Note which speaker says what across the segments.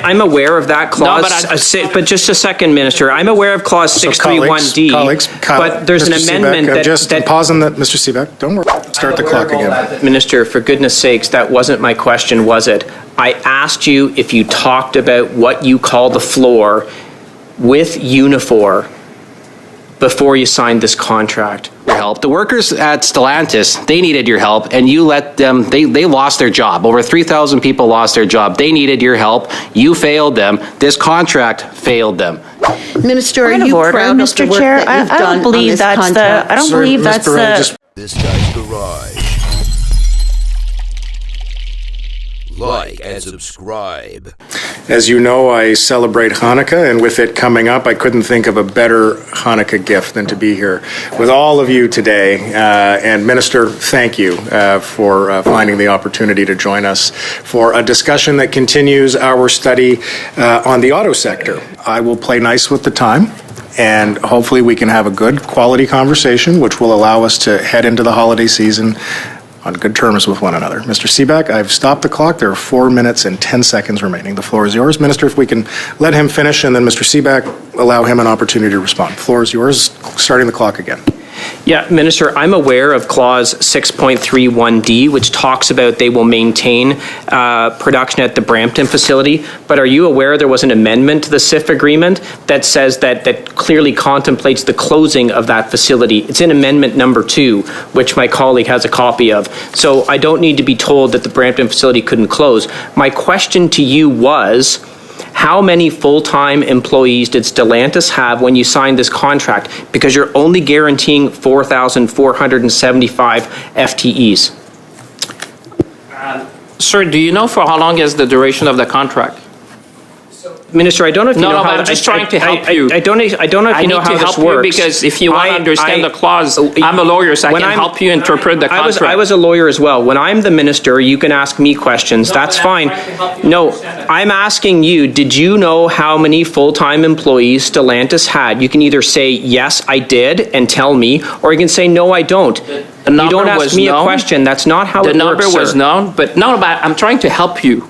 Speaker 1: I'm aware of that clause, but just a second, Minister. I'm aware of clause 631D, but there's an amendment that...
Speaker 2: Just pause on that, Mr. Seeback. Don't worry. Start the clock again.
Speaker 1: Minister, for goodness sakes, that wasn't my question, was it? I asked you if you talked about what you call the floor with Unifor before you signed this contract.
Speaker 3: Your help. The workers at Stellantis, they needed your help, and you let them, they lost their job. Over 3,000 people lost their job. They needed your help. You failed them. This contract failed them.
Speaker 4: Minister, are you proud of the work that you've done on this contract?
Speaker 5: I don't believe that's the...
Speaker 6: This Guy's Garage. Like and subscribe.
Speaker 2: As you know, I celebrate Hanukkah, and with it coming up, I couldn't think of a better Hanukkah gift than to be here with all of you today. And Minister, thank you for finding the opportunity to join us for a discussion that continues our study on the auto sector. I will play nice with the time, and hopefully we can have a good quality conversation, which will allow us to head into the holiday season on good terms with one another. Mr. Seeback, I've stopped the clock. There are 4 minutes and 10 seconds remaining. The floor is yours. Minister, if we can let him finish, and then Mr. Seeback, allow him an opportunity to respond. The floor is yours. Starting the clock again.
Speaker 1: Yeah, Minister, I'm aware of clause 6.31D, which talks about they will maintain production at the Brampton facility. But are you aware there was an amendment to the CIF agreement that says that clearly contemplates the closing of that facility? It's in amendment number 2, which my colleague has a copy of. So I don't need to be told that the Brampton facility couldn't close. My question to you was, how many full-time employees did Stellantis have when you signed this contract? Because you're only guaranteeing 4,475 FTEs.
Speaker 5: Sir, do you know for how long is the duration of the contract?
Speaker 1: Minister, I don't know if you know how...
Speaker 5: I'm just trying to help you.
Speaker 1: I don't know if you know how this works.
Speaker 5: I need to help you because if you want to understand the clause, I'm a lawyer, so I can help you interpret the contract.
Speaker 1: I was a lawyer as well. When I'm the minister, you can ask me questions. That's fine. No, I'm asking you, did you know how many full-time employees Stellantis had? You can either say, yes, I did, and tell me, or you can say, no, I don't. You don't ask me a question. That's not how it works,
Speaker 5: The number was known, but I'm trying to help you.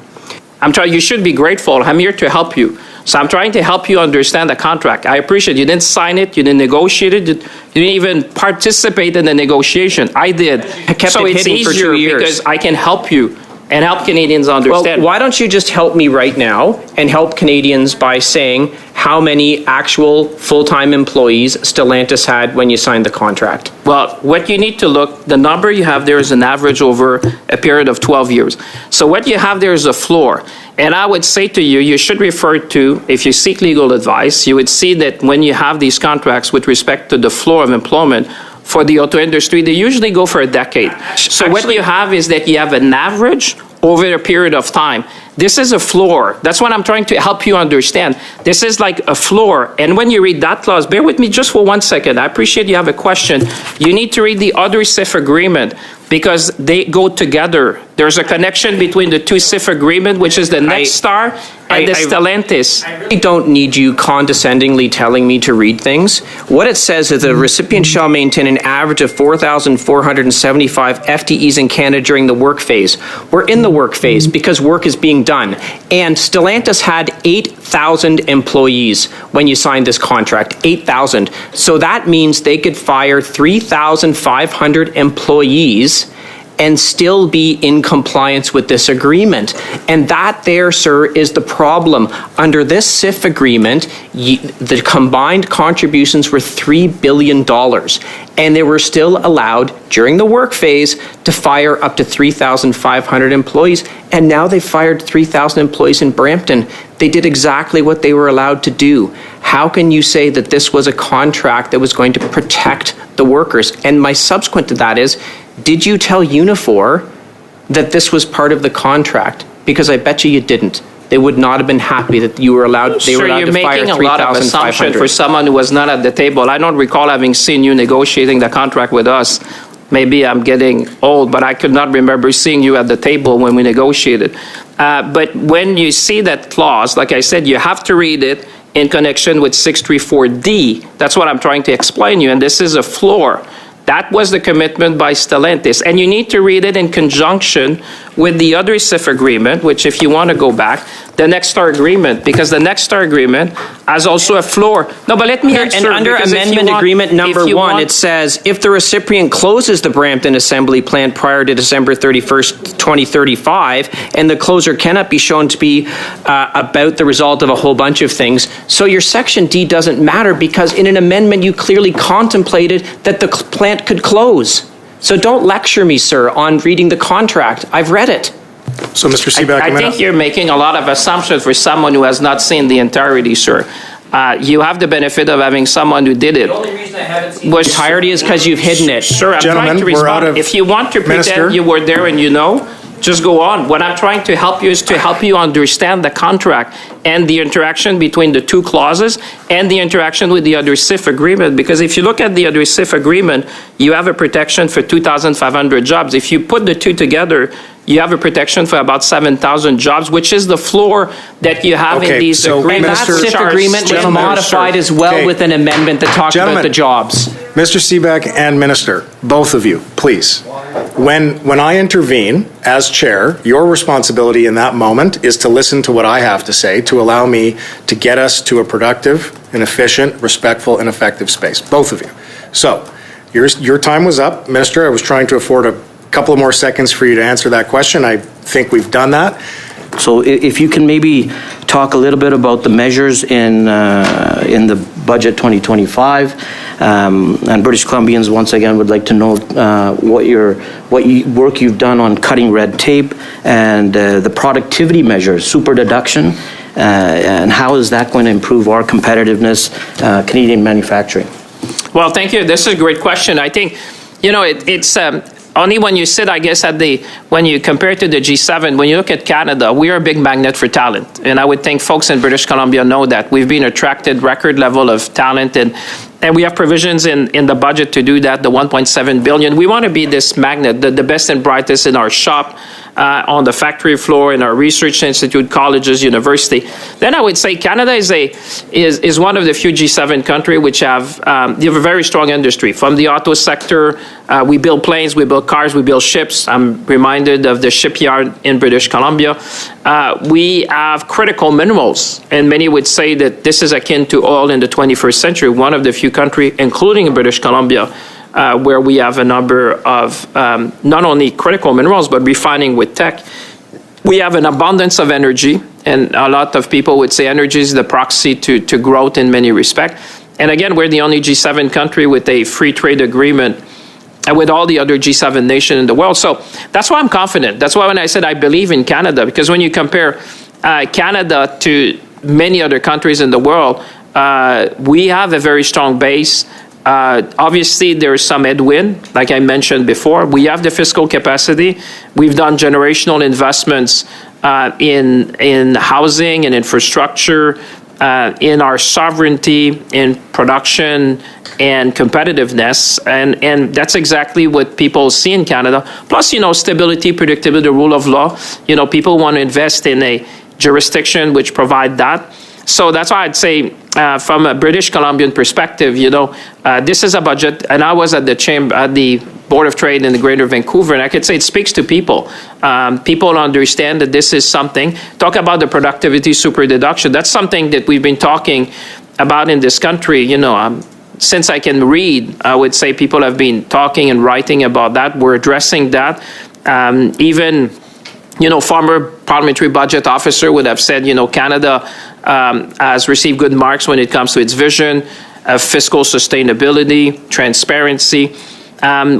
Speaker 5: You should be grateful. I'm here to help you. So I'm trying to help you understand the contract. I appreciate you didn't sign it, you didn't negotiate it, you didn't even participate in the negotiation. I did.
Speaker 1: I kept it hidden for 2 years.
Speaker 5: Because I can help you and help Canadians understand.
Speaker 1: Well, why don't you just help me right now and help Canadians by saying how many actual full-time employees Stellantis had when you signed the contract?
Speaker 5: Well, what you need to look, the number you have there is an average over a period of 12 years. So what you have there is a floor. And I would say to you, you should refer to, if you seek legal advice, you would see that when you have these contracts with respect to the floor of employment, for the auto industry, they usually go for a decade. So what you have is that you have an average over a period of time. This is a floor. That's what I'm trying to help you understand. This is like a floor. And when you read that clause, bear with me just for 1 second. I appreciate you have a question. You need to read the other CIF agreement because they go together. There's a connection between the two CIF agreement, which is the Nexstar and the Stellantis.
Speaker 1: I really don't need you condescendingly telling me to read things. What it says is the recipient shall maintain an average of 4,475 FTEs in Canada during the work phase. We're in the work phase because work is being done. And Stellantis had 8,000 employees when you signed this contract, 8,000. So that means they could fire 3,500 employees and still be in compliance with this agreement. And that there, sir, is the problem. Under this CIF agreement, the combined contributions were $3 billion. And they were still allowed, during the work phase, to fire up to 3,500 employees. And now they've fired 3,000 employees in Brampton. They did exactly what they were allowed to do. How can you say that this was a contract that was going to protect the workers? And my subsequent to that is, did you tell Unifor that this was part of the contract? Because I bet you didn't. They would not have been happy that you were allowed. They were allowed to fire 3,500.
Speaker 5: You're making a lot of assumption for someone who was not at the table. I don't recall having seen you negotiating the contract with us. Maybe I'm getting old, but I could not remember seeing you at the table when we negotiated. But when you see that clause, like I said, you have to read it in connection with 634D. That's what I'm trying to explain you, and this is a floor. That was the commitment by Stellantis, and you need to read it in conjunction with the other CIF agreement, which if you want to go back, the Next Star agreement, because the Next Star agreement has also a floor. No, but let me answer.
Speaker 1: And under amendment agreement number 1, it says, if the recipient closes the Brampton assembly plant prior to December 31st, 2035, and the closure cannot be shown to be about the result of a whole bunch of things, so your Section D doesn't matter, because in an amendment you clearly contemplated that the plant could close. So don't lecture me, sir, on reading the contract. I've read it.
Speaker 2: So, Mr. Seeback,
Speaker 5: I think you're making a lot of assumptions for someone who has not seen the entirety, sir. You have the benefit of having someone who did it.
Speaker 1: The only reason I haven't seen the entirety is because you've hidden it.
Speaker 5: Sir, I'm trying to respond. If you want to pretend you were there and you know, just go on. What I'm trying to help you is to help you understand the contract and the interaction between the two clauses and the interaction with the other CIF agreement. Because if you look at the other CIF agreement, you have a protection for 2,500 jobs. If you put the two together, you have a protection for about 7,000 jobs, which is the floor that you have in these agreements.
Speaker 1: And that CIF agreement was modified as well with an amendment that talked about the jobs.
Speaker 2: Mr. Seeback and Minister, both of you, please. When I intervene as chair, your responsibility in that moment is to listen to what I have to say to allow me to get us to a productive and efficient, respectful, and effective space. Both of you. So, your time was up, Minister. I was trying to afford a couple of more seconds for you to answer that question. I think we've done that.
Speaker 7: So if you can maybe talk a little bit about the measures in the budget 2025, and British Columbians once again would like to know what work you've done on cutting red tape and the productivity measures, super deduction, and how is that going to improve our competitiveness, Canadian manufacturing?
Speaker 5: Well, thank you. This is a great question. I think, it's only when you sit, I guess, when you compare it to the G7, when you look at Canada, we are a big magnet for talent. And I would think folks in British Columbia know that. We've been attracted record level of talent, and we have provisions in the budget to do that, the $1.7 billion. We want to be this magnet, the best and brightest in our shop, on the factory floor, in our research institute, colleges, university. Then I would say Canada is one of the few G7 countries which have a very strong industry. From the auto sector, we build planes, we build cars, we build ships. I'm reminded of the shipyard in British Columbia. We have critical minerals, and many would say that this is akin to oil in the 21st century, one of the few countries, including in British Columbia, where we have a number of not only critical minerals, but refining with tech. We have an abundance of energy, and a lot of people would say energy is the proxy to growth in many respects. And again, we're the only G7 country with a free trade agreement with all the other G7 nations in the world. So that's why I'm confident. That's why when I said I believe in Canada, because when you compare Canada to many other countries in the world, we have a very strong base. Obviously, there's some headwind, like I mentioned before. We have the fiscal capacity. We've done generational investments in housing and infrastructure, in our sovereignty, in production and competitiveness, and that's exactly what people see in Canada. Plus, stability, predictability, the rule of law. People want to invest in a jurisdiction which provide that. So that's why I'd say, from a British Columbian perspective, this is a budget, and I was at the Board of Trade in the Greater Vancouver, and I could say it speaks to people. People understand that this is something. Talk about the productivity super deduction. That's something that we've been talking about in this country. Since I can read, I would say people have been talking and writing about that. We're addressing that. Even former parliamentary budget officer would have said, Canada has received good marks when it comes to its vision, fiscal sustainability, transparency.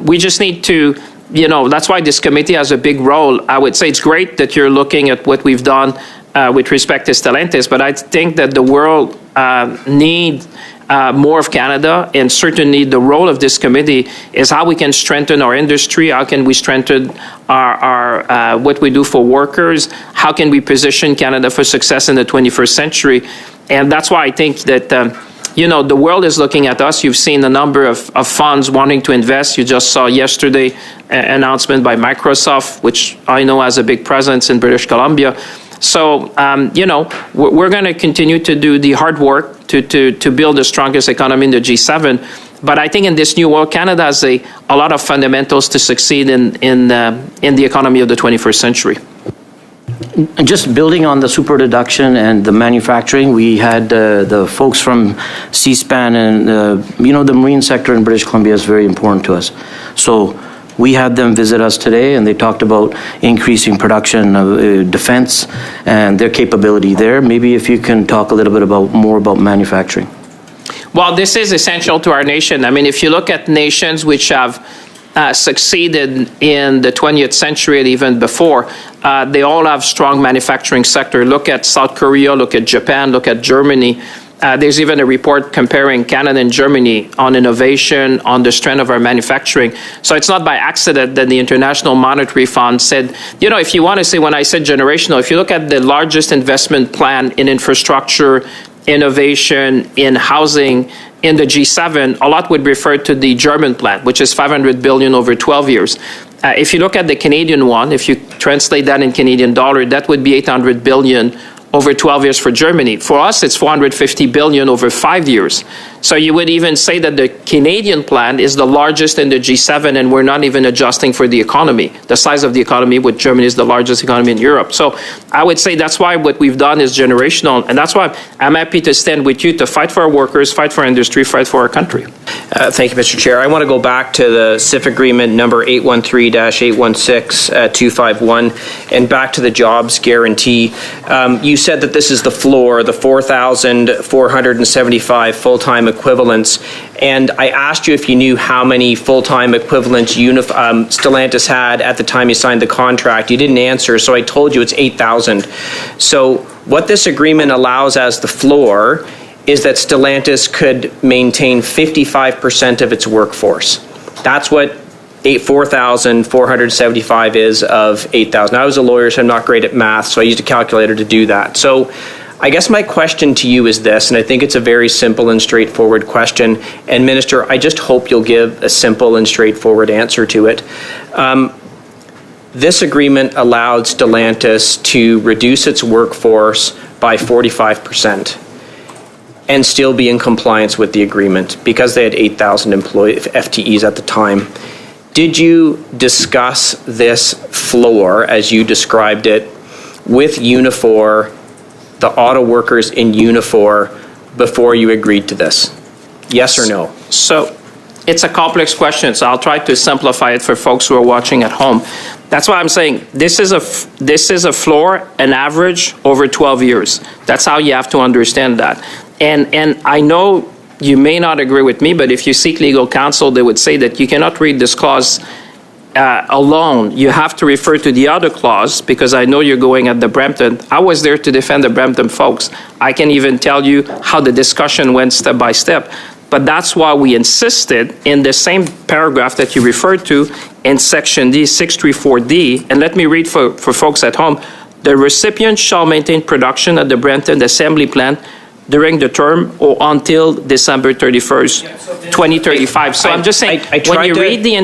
Speaker 5: We just need to, that's why this committee has a big role. I would say it's great that you're looking at what we've done with respect to Stellantis, but I think that the world needs more of Canada, and certainly the role of this committee is how we can strengthen our industry, how can we strengthen our what we do for workers, how can we position Canada for success in the 21st century. And that's why I think that the world is looking at us. You've seen a number of funds wanting to invest. You just saw yesterday an announcement by Microsoft, which I know has a big presence in British Columbia. So, we're going to continue to do the hard work to build the strongest economy in the G7. But I think in this new world, Canada has a lot of fundamentals to succeed in the economy of the 21st century.
Speaker 7: And just building on the super deduction and the manufacturing, we had the folks from C-SPAN and, the marine sector in British Columbia is very important to us. So we had them visit us today, and they talked about increasing production of defense and their capability there. Maybe if you can talk a little bit more about manufacturing.
Speaker 5: Well, this is essential to our nation. I mean, if you look at nations which have succeeded in the 20th century and even before, they all have strong manufacturing sector. Look at South Korea, look at Japan, look at Germany. There's even a report comparing Canada and Germany on innovation, on the strength of our manufacturing. So it's not by accident that the International Monetary Fund said, if you want to say, when I said generational, if you look at the largest investment plan in infrastructure, innovation, in housing, in the G7, a lot would refer to the German plan, which is $500 billion over 12 years. If you look at the Canadian one, if you translate that in Canadian dollar, that would be $800 billion over 12 years for Germany. For us, it's $450 billion over 5 years. So you would even say that the Canadian plan is the largest in the G7, and we're not even adjusting for the economy, the size of the economy, with Germany is the largest economy in Europe. So I would say that's why what we've done is generational, and that's why I'm happy to stand with you to fight for our workers, fight for our industry, fight for our country.
Speaker 1: Thank you, Mr. Chair. I want to go back to the CIF agreement number 813-816-251 and back to the jobs guarantee. You said that this is the floor, the 4,475 full-time equivalents, and I asked you if you knew how many full-time equivalents Stellantis had at the time you signed the contract. You didn't answer, so I told you it's 8,000. So what this agreement allows as the floor is that Stellantis could maintain 55% of its workforce. That's what 4,475 is of 8,000. I was a lawyer, so I'm not great at math, so I used a calculator to do that. So I guess my question to you is this, and I think it's a very simple and straightforward question. And Minister, I just hope you'll give a simple and straightforward answer to it. This agreement allowed Stellantis to reduce its workforce by 45% and still be in compliance with the agreement because they had 8,000 FTEs at the time. Did you discuss this floor, as you described it, with Unifor, the auto workers in Unifor, before you agreed to this? Yes or no?
Speaker 5: So it's a complex question, so I'll try to simplify it for folks who are watching at home. That's why I'm saying this is a floor, an average over 12 years. That's how you have to understand that. And I know you may not agree with me, but if you seek legal counsel, they would say that you cannot read this clause alone. You have to refer to the other clause, because I know you're going at the Brampton. I was there to defend the Brampton folks. I can even tell you how the discussion went step by step. But that's why we insisted in the same paragraph that you referred to in section D, 634D, and let me read for folks at home, the recipient shall maintain production at the Brampton assembly plant during the term or until December 31st, 2035. So I'm just saying, when you read the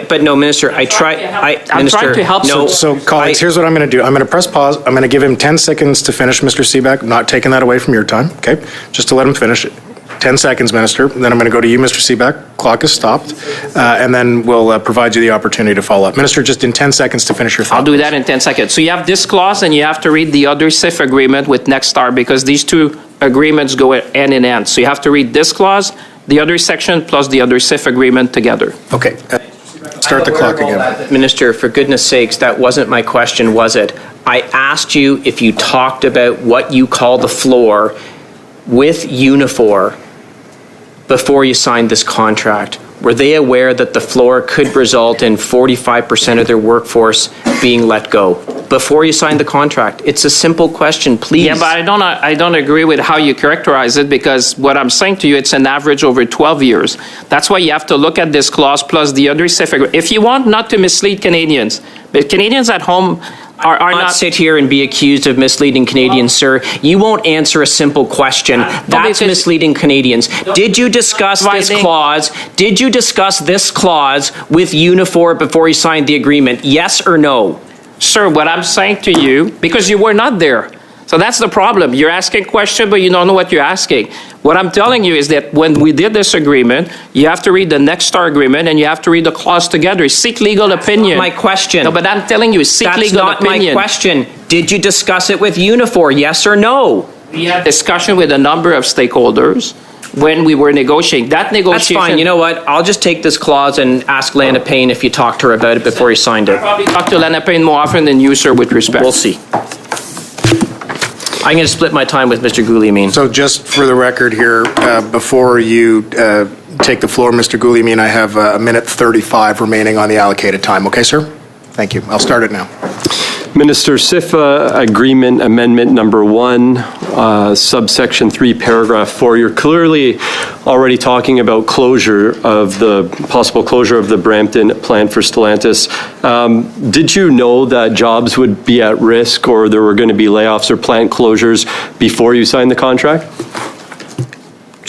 Speaker 1: but no, Minister, I'm trying
Speaker 5: to help.
Speaker 2: So colleagues, here's what I'm going to do. I'm going to press pause. I'm going to give him 10 seconds to finish, Mr. Seeback. I'm not taking that away from your time, okay? Just to let him finish it. 10 seconds, Minister. Then I'm going to go to you, Mr. Seeback. Clock is stopped. And then we'll provide you the opportunity to follow up. Minister, just in 10 seconds to finish your thought.
Speaker 5: I'll do that in 10 seconds. So you have this clause, and you have to read the other CIF agreement with Nexstar, because these two agreements go hand in hand. So you have to read this clause, the other section, plus the other CIF agreement together.
Speaker 2: Okay. Start the clock again.
Speaker 1: Minister, for goodness sakes, that wasn't my question, was it? I asked you if you talked about what you call the floor with Unifor before you signed this contract. Were they aware that the floor could result in 45% of their workforce being let go before you signed the contract? It's a simple question, please.
Speaker 5: Yeah, but I don't agree with how you characterize it, because what I'm saying to you, it's an average over 12 years. That's why you have to look at this clause plus the other CIF agreement. If you want not to mislead Canadians, but Canadians at home are not
Speaker 1: sit here and be accused of misleading Canadians, sir. You won't answer a simple question. That's misleading Canadians. Did you discuss this clause? Did you discuss this clause with Unifor before you signed the agreement? Yes or no?
Speaker 5: Sir, what I'm saying to you, because you were not there, So that's the problem. You're asking a question, but you don't know what you're asking. What I'm telling you is that when we did this agreement, you have to read the next star agreement and you have to read the clause together. Seek legal opinion.
Speaker 1: My question.
Speaker 5: No, but I'm telling you, seek
Speaker 1: That's
Speaker 5: legal
Speaker 1: not
Speaker 5: opinion.
Speaker 1: my question. Did you discuss it with Unifor, yes or no?
Speaker 5: We had discussion with a number of stakeholders when we were negotiating. That negotiation.
Speaker 1: That's fine. You know what? I'll just take this clause and ask Lana Payne if you talked to her about it before you signed it.
Speaker 5: Probably talk to Lana Payne more often than you, sir, with respect.
Speaker 1: We'll see. I'm going to split my time with Mr. Guglielmin.
Speaker 2: So just for the record here, before you take the floor, Mr. Guglielmin, I have a minute 35 remaining on the allocated time. Okay, sir? Thank you. I'll start it now.
Speaker 8: Minister, CIFA Agreement Amendment Number 1, subsection 3, paragraph 4. You're clearly already talking about possible closure of the Brampton plant for Stellantis. Did you know that jobs would be at risk or there were going to be layoffs or plant closures before you signed the contract?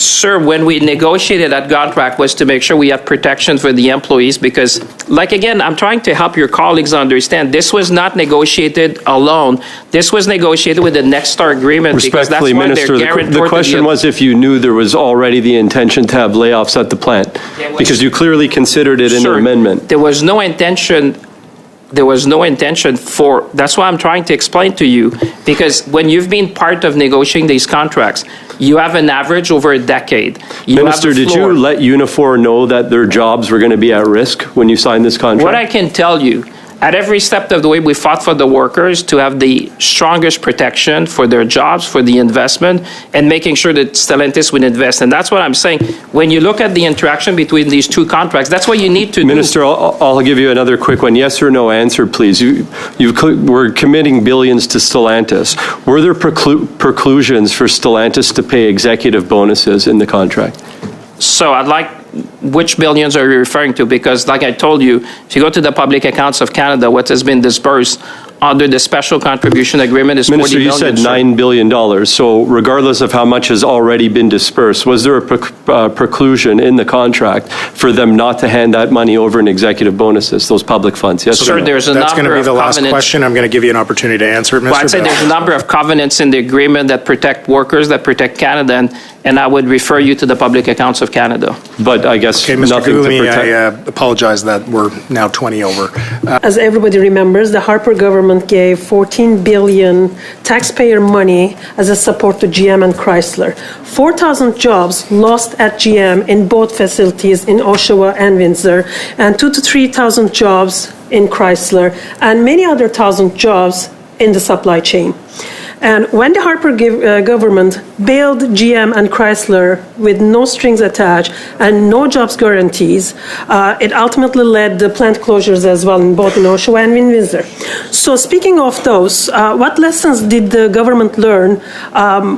Speaker 5: Sir, when we negotiated that contract was to make sure we have protection for the employees because, like, again, I'm trying to help your colleagues understand this was not negotiated alone. This was negotiated with the Next Star Agreement because that's
Speaker 8: Respectfully,
Speaker 5: why
Speaker 8: Minister,
Speaker 5: they're guarantor.
Speaker 8: the question was if you knew there was already the intention to have layoffs at the plant, because you clearly considered it in an amendment.
Speaker 5: There was no intention. There was no intention for, that's why I'm trying to explain to you, because when you've been part of negotiating these contracts, you have an average over a decade.
Speaker 8: Minister, did you let Unifor know that their jobs were going to be at risk when you signed this contract?
Speaker 5: What I can tell you, at every step of the way, we fought for the workers to have the strongest protection for their jobs, for the investment, and making sure that Stellantis would invest. And that's what I'm saying. When you look at the interaction between these two contracts, that's what you need to do.
Speaker 8: Minister, I'll give you another quick one. Yes or no answer, please. We're committing billions to Stellantis. Were there preclusions for Stellantis to pay executive bonuses in the contract?
Speaker 5: So I'd like, which billions are you referring to? Because like I told you, if you go to the public accounts of Canada, what has been disbursed under the special contribution agreement is
Speaker 8: Minister,
Speaker 5: $40 billion.
Speaker 8: you said $9 billion. So regardless of how much has already been dispersed, was there a preclusion in the contract for them not to hand that money over in executive bonuses, those public funds? Yes,
Speaker 5: Sir,
Speaker 8: or no?
Speaker 5: there's a
Speaker 2: That's going
Speaker 5: number
Speaker 2: to be
Speaker 5: of
Speaker 2: the last
Speaker 5: covenants.
Speaker 2: question. I'm going to give you an opportunity to answer it, Mr.
Speaker 5: Well, I'd say there's a number of covenants in the agreement that protect workers, that protect Canada, and I would refer you to the public accounts of Canada.
Speaker 8: But I guess
Speaker 2: Okay, Mr.
Speaker 8: nothing to
Speaker 2: Guglielmin,
Speaker 8: protect.
Speaker 2: I apologize that we're now 20 over.
Speaker 9: As everybody remembers, the Harper government gave $14 billion taxpayer money as a support to GM and Chrysler. 4,000 jobs lost at GM in both facilities in Oshawa and Windsor, and 2,000 to 3,000 jobs in Chrysler, and many other thousand jobs in the supply chain. And when the Harper government bailed GM and Chrysler with no strings attached and no jobs guarantees, it ultimately led to plant closures as well, in both in Oshawa and in Windsor. So speaking of those, what lessons did the government learn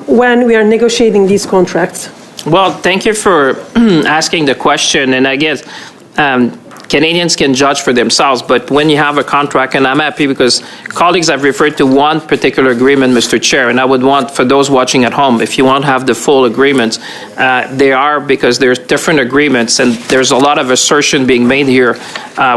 Speaker 9: when we are negotiating these contracts?
Speaker 5: Well, thank you for asking the question, and I guess Canadians can judge for themselves, but when you have a contract, and I'm happy because colleagues have referred to one particular agreement, Mr. Chair, and I would want, for those watching at home, if you want to have the full agreements, they are, because there's different agreements, and there's a lot of assertion being made here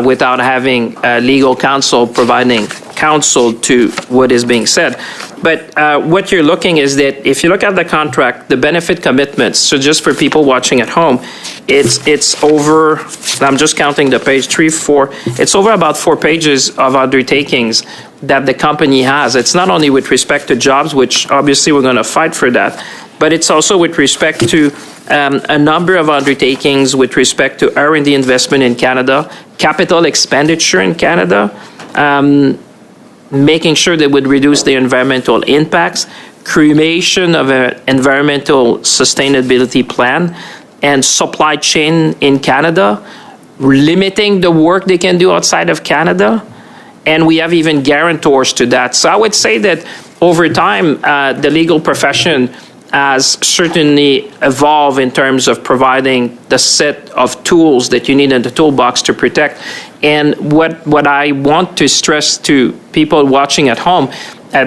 Speaker 5: without having legal counsel providing counsel to what is being said. But what you're looking is that if you look at the contract, the benefit commitments, so just for people watching at home, it's over, I'm just counting the page, 3, 4, it's over about 4 pages of undertakings that the company has. It's not only with respect to jobs, which obviously we're going to fight for that, but it's also with respect to a number of undertakings with respect to R&D investment in Canada, capital expenditure in Canada, making sure they would reduce the environmental impacts, creation of an environmental sustainability plan, and supply chain in Canada, limiting the work they can do outside of Canada, and we have even guarantors to that. So I would say that over time, the legal profession has certainly evolved in terms of providing the set of tools that you need in the toolbox to protect. And what I want to stress to people watching at home,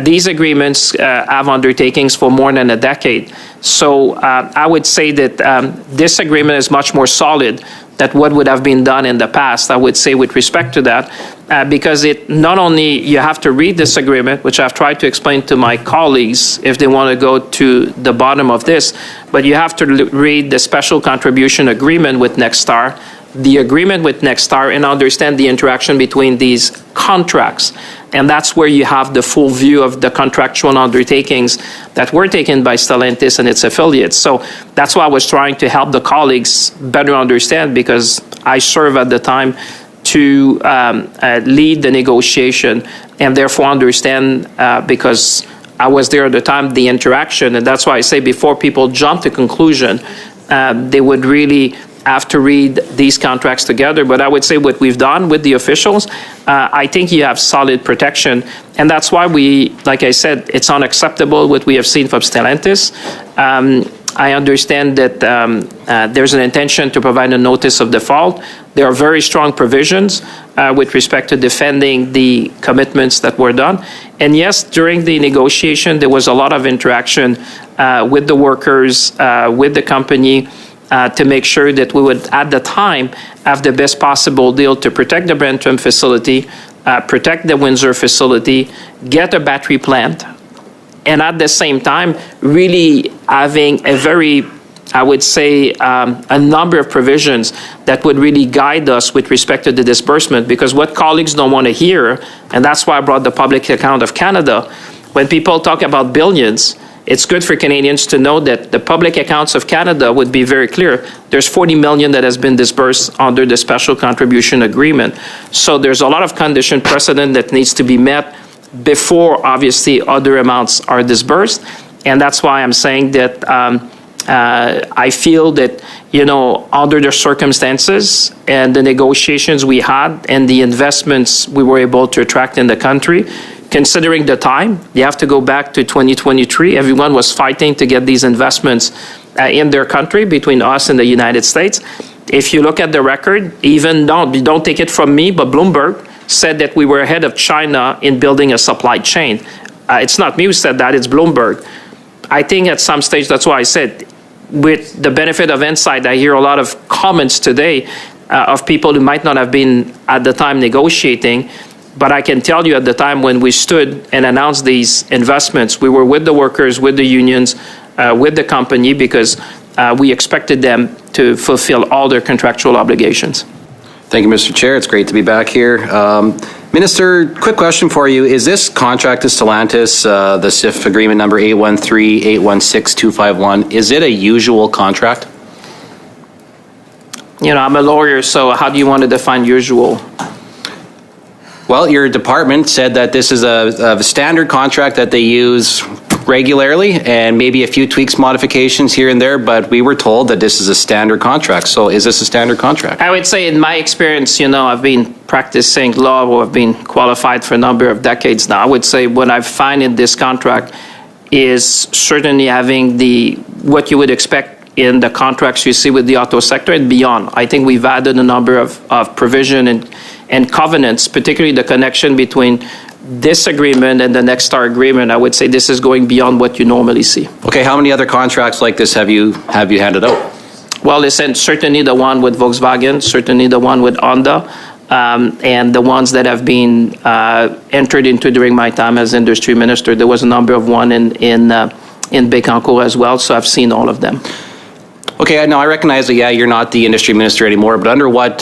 Speaker 5: these agreements have undertakings for more than a decade. So I would say that this agreement is much more solid that what would have been done in the past, I would say, with respect to that, because it not only you have to read this agreement, which I've tried to explain to my colleagues if they want to go to the bottom of this, but you have to read the special contribution agreement with Nexstar, the agreement with Nexstar, and understand the interaction between these contracts. And that's where you have the full view of the contractual undertakings that were taken by Stellantis and its affiliates. So that's why I was trying to help the colleagues better understand, because I serve at the time to lead the negotiation and therefore understand, because I was there at the time, the interaction. And that's why I say before people jump to conclusion, they would really have to read these contracts together. But I would say what we've done with the officials, I think you have solid protection. And that's why we, like I said, it's unacceptable what we have seen from Stellantis. I understand that there's an intention to provide a notice of default. There are very strong provisions with respect to defending the commitments that were done. And yes, during the negotiation, there was a lot of interaction with the workers, with the company, to make sure that we would, at the time, have the best possible deal to protect the Brentham facility, protect the Windsor facility, get a battery plant, and at the same time, really having a very, I would say, a number of provisions that would really guide us with respect to the disbursement. Because what colleagues don't want to hear, and that's why I brought the public account of Canada, when people talk about billions, it's good for Canadians to know that the public accounts of Canada would be very clear. There's 40 million that has been disbursed under the special contribution agreement. So there's a lot of condition precedent that needs to be met before, obviously, other amounts are disbursed. And that's why I'm saying that I feel that, under the circumstances and the negotiations we had and the investments we were able to attract in the country, considering the time, you have to go back to 2023. Everyone was fighting to get these investments in their country between us and the United States. If you look at the record, don't take it from me, but Bloomberg said that we were ahead of China in building a supply chain. It's not me who said that, it's Bloomberg. I think at some stage, that's why I said, with the benefit of insight, I hear a lot of comments today of people who might not have been at the time negotiating. But I can tell you at the time when we stood and announced these investments, we were with the workers, with the unions, with the company, because we expected them to fulfill all their contractual obligations.
Speaker 3: Thank you, Mr. Chair. It's great to be back here. Minister, quick question for you. Is this contract to Stellantis, the CIF agreement number 813-816-251, is it a usual contract?
Speaker 5: I'm a lawyer, so how do you want to define usual?
Speaker 3: Well, your department said that this is a standard contract that they use regularly and maybe a few tweaks, modifications here and there, but we were told that this is a standard contract. So is this a standard contract?
Speaker 5: I would say in my experience, I've been practicing law, or I've been qualified for a number of decades now. I would say what I find in this contract is certainly having what you would expect in the contracts you see with the auto sector and beyond. I think we've added a number of provision and covenants, particularly the connection between this agreement and the Nexstar agreement. I would say this is going beyond what you normally see.
Speaker 3: Okay, how many other contracts like this have you handed out?
Speaker 5: Well, listen, certainly the one with Volkswagen, certainly the one with Honda, and the ones that have been entered into during my time as industry minister. There was a number of one in Bécancour as well, so I've seen all of them.
Speaker 3: Okay, now I recognize that, you're not the industry minister anymore, but under what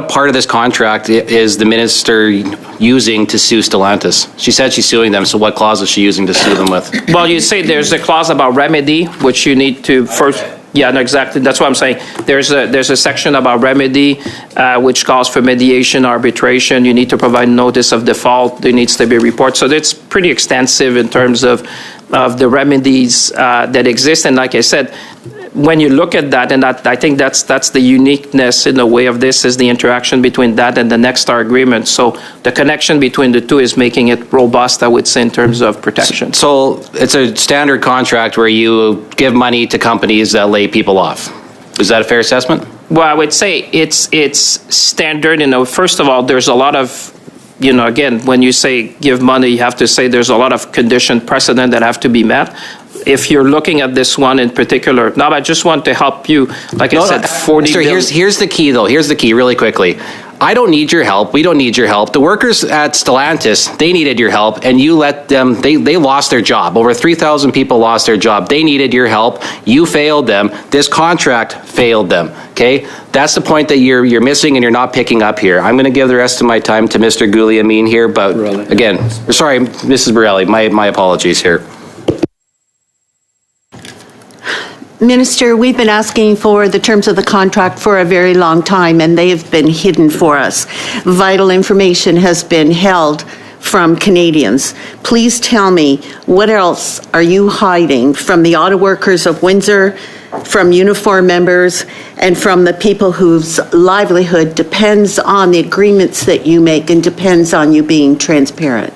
Speaker 3: part of this contract is the minister using to sue Stellantis? She said she's suing them, so what clause is she using to sue them with?
Speaker 5: Well, you say there's a clause about remedy, which you need to first... Yeah, no, exactly. That's what I'm saying. There's a section about remedy, which calls for mediation, arbitration. You need to provide notice of default. There needs to be a report. So that's pretty extensive in terms of the remedies that exist. And like I said, when you look at that, and I think that's the uniqueness in a way of this, is the interaction between that and the Nexstar agreement. So the connection between the two is making it robust, I would say, in terms of protection.
Speaker 3: So it's a standard contract where you give money to companies that lay people off. Is that a fair assessment?
Speaker 5: Well, I would say it's standard. First of all, there's a lot of, again, when you say give money, you have to say there's a lot of condition precedent that have to be met. if you're looking at this one in particular. Now, I just want to help you. Like I said, 40
Speaker 3: Sir,
Speaker 5: billion.
Speaker 3: here's the key, though. Here's the key, really quickly. I don't need your help. We don't need your help. The workers at Stellantis, they needed your help, and you let them, they lost their job. Over 3,000 people lost their job. They needed your help. You failed them. This contract failed them, okay? That's the point that you're missing and you're not picking up here. I'm going to give the rest of my time to Mr. Guliamin here, but again, sorry, Mrs. Borrelli, my apologies here.
Speaker 4: Minister, we've been asking for the terms of the contract for a very long time, and they have been hidden for us. Vital information has been held from Canadians. Please tell me, what else are you hiding from the auto workers of Windsor, from uniform members, and from the people whose livelihood depends on the agreements that you make and depends on you being transparent?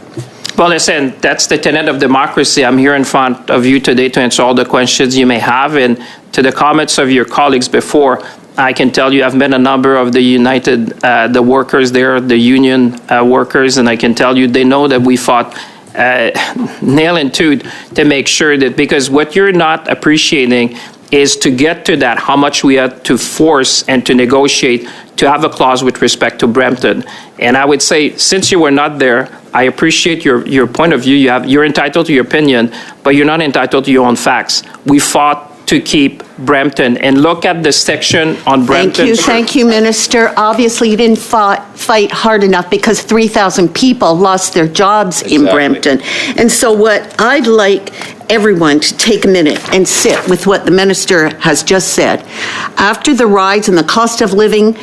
Speaker 5: Well, listen, that's the tenet of democracy. I'm here in front of you today to answer all the questions you may have. And to the comments of your colleagues before, I can tell you I've met a number of the United, the workers there, the union workers, and I can tell you they know that we fought nail and tooth to make sure that, because what you're not appreciating is to get to that, how much we had to force and to negotiate to have a clause with respect to Brampton. And I would say, since you were not there, I appreciate your point of view. You're entitled to your opinion, but you're not entitled to your own facts. We fought to keep Brampton, and look at the section on Brampton.
Speaker 4: Thank you, Minister. Obviously, you didn't fight hard enough because 3,000 people lost their jobs in Brampton. And so what I'd like everyone to take a minute and sit with what the Minister has just said. After the rise in the cost of living,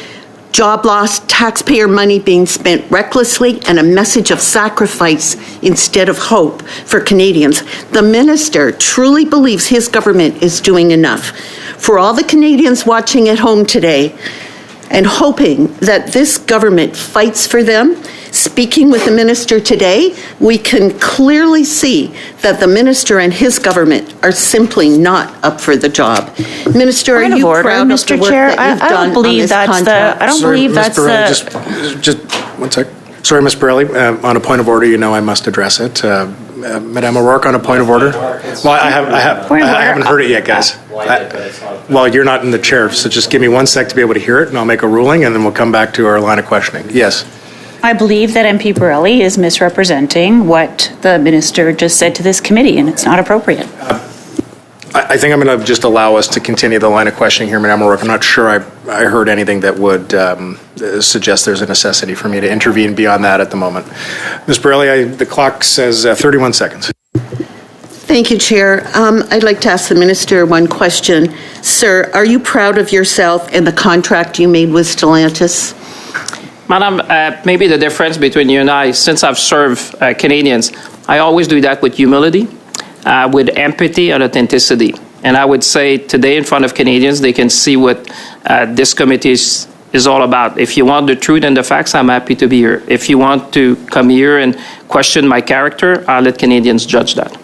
Speaker 4: job loss, taxpayer money being spent recklessly, and a message of sacrifice instead of hope for Canadians, the Minister truly believes his government is doing enough. For all the Canadians watching at home today and hoping that this government fights for them, speaking with the Minister today, we can clearly see that the Minister and his government are simply not up for the job. Minister, are you proud of the work that you've done on this contract?
Speaker 2: I don't believe that's just one sec. Sorry, Ms. Borrelli, on a point of order, you know I must address it. Madame O'Rourke, on a point of order. Well, I haven't heard it yet, guys. Well, you're not in the chair, so just give me 1 sec to be able to hear it, and I'll make a ruling, and then we'll come back to our line of questioning. Yes.
Speaker 10: I believe that MP Borrelli is misrepresenting what the Minister just said to this committee, and it's not appropriate.
Speaker 2: I think I'm going to just allow us to continue the line of questioning here, Madame O'Rourke. I'm not sure I heard anything that would suggest there's a necessity for me to intervene beyond that at the moment. Ms. Borrelli, the clock says 31 seconds.
Speaker 4: Thank you, Chair. I'd like to ask the Minister one question. Sir, are you proud of yourself and the contract you made with Stellantis?
Speaker 5: Madam, maybe the difference between you and I, since I've served Canadians, I always do that with humility, with empathy and authenticity. And I would say today in front of Canadians, they can see what this committee is all about. If you want the truth and the facts, I'm happy to be here. If you want to come here and question my character, I'll let Canadians judge that.